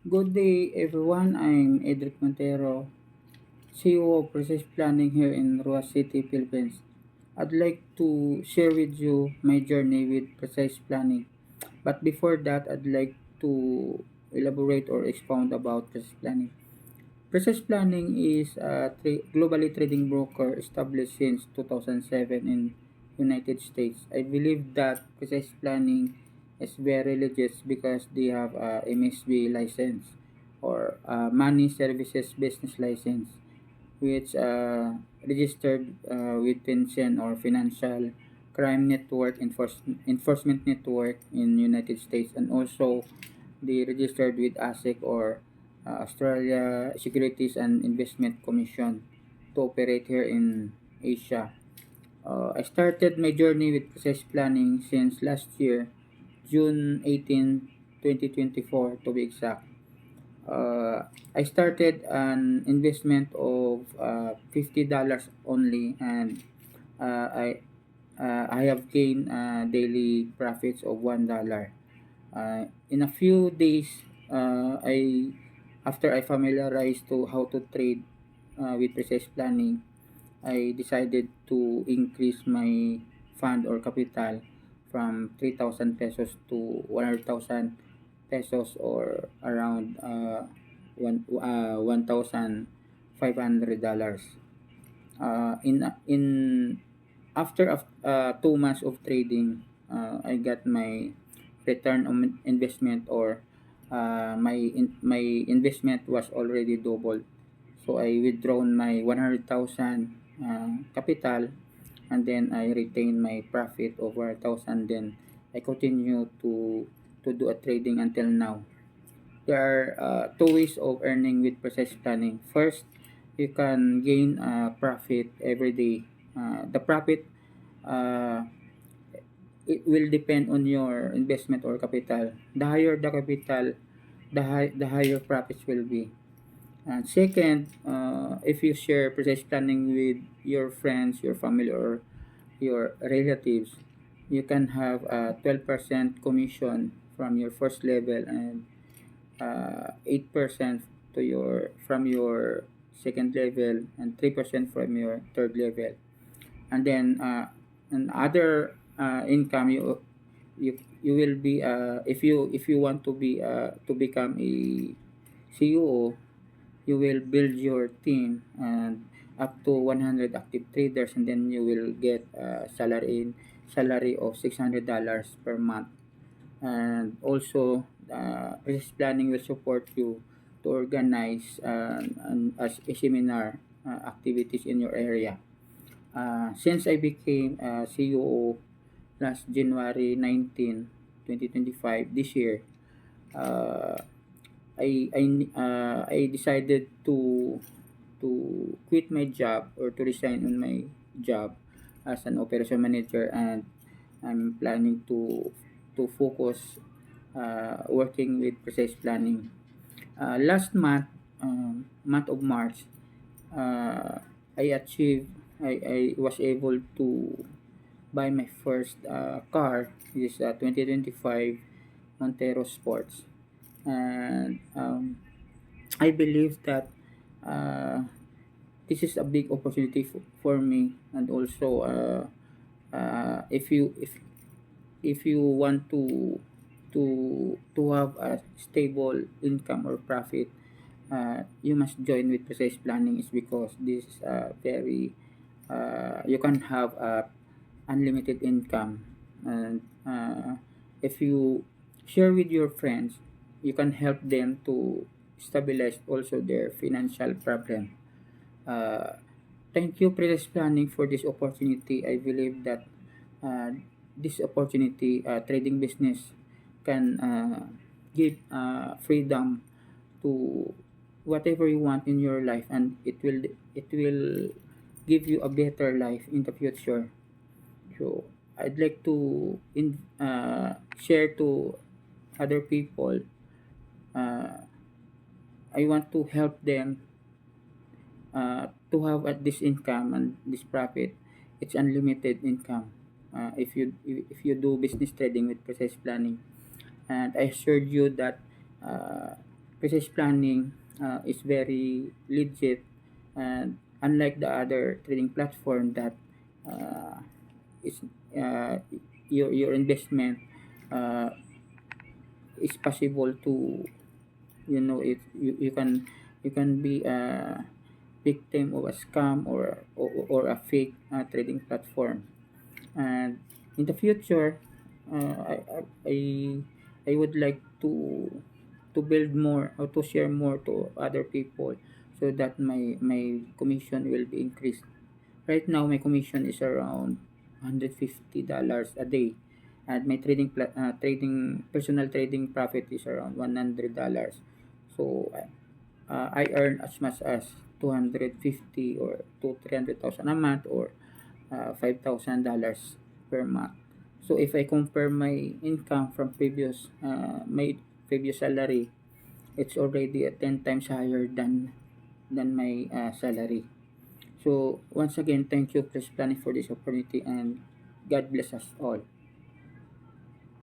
Good day, everyone. I'm Edric Montero, CEO of Precise Planning here in Ruas City, Philippines. I'd like to share with you my journey with Precise Planning. But before that, I'd like to elaborate or expound about Precise Planning. Precise Planning is a globally trading broker established since 2007 in United States. I believe that Precise Planning is very legit because they have a MSB license or Money Services Business License, which registered with FinCEN or Financial Crime Network Enforcement Network in United States, and also they registered with ASIC or Australia Securities and Investment Commission to operate here in Asia. I started my journey with Precise Planning since last year, June 18, 2024 to be exact. I started an investment of $50 only, and I have gained daily profits of $1. In a few days, I after I familiarized to how to trade with Precise Planning, I decided to increase my fund or capital from 3,000 pesos to 100,000 pesos, or around $1,500. In after 2 months of trading, I got my return on investment, or my investment was already doubled. So I withdrawn my 100,000 capital, and then I retain my profit over 1,000. Then I continue to do a trading until now. There are two ways of earning with Precise Planning. First, you can gain profit every day. The profit, uh, it will depend on your investment or capital. The higher the capital, the higher profits will be. And second, if you share Precise Planning with your friends, your family, or your relatives, you can have a 12% commission from your first level, and 8% to your from your second level, and 3% from your third level. And then another income, you will be, if you want to be to become a CEO, you will build your team and up to 100 active traders, and then you will get a salary of $600 per month. And also, business planning will support you to organize as a seminar activities in your area. Since I became CEO last January 19, 2025, this year, uh, I decided to quit my job, or to resign on my job as an operation manager, and I'm planning to focus working with Precise Planning. Last month of March, uh, I achieved I was able to buy my first car. This is 2025 Montero Sports, and I believe that uh, this is a big opportunity for me. And also, if you want to have a stable income or profit, you must join with Precise Planning. Is because this is very you can have unlimited income. And if you share with your friends, you can help them to stabilize also their financial problem. uh, Thank you, Precise Planning, for this opportunity. I believe that uh, this opportunity, trading business, can give freedom to whatever you want in your life, and it will give you a better life in the future. So I'd like to share to other people. uh, I want to help them to have at this income and this profit. It's unlimited income if you do business trading with Precise Planning. And I assured you that uh, precise planning is very legit, and unlike the other trading platform that uh, is your investment uh, is possible to, you can be a victim of a scam or a fake trading platform. And in the future, I I would like to build more or to share more to other people, so that my commission will be increased. Right now, my commission is around $150 a day, and my trading personal trading profit is around $100. So I earn as much as 250 or to 300,000 a month, or $5,000 per month. So if I compare my income from my previous salary, it's already 10 times higher than my salary. So once again, thank you, Chris Planning, for this opportunity, and God bless us all.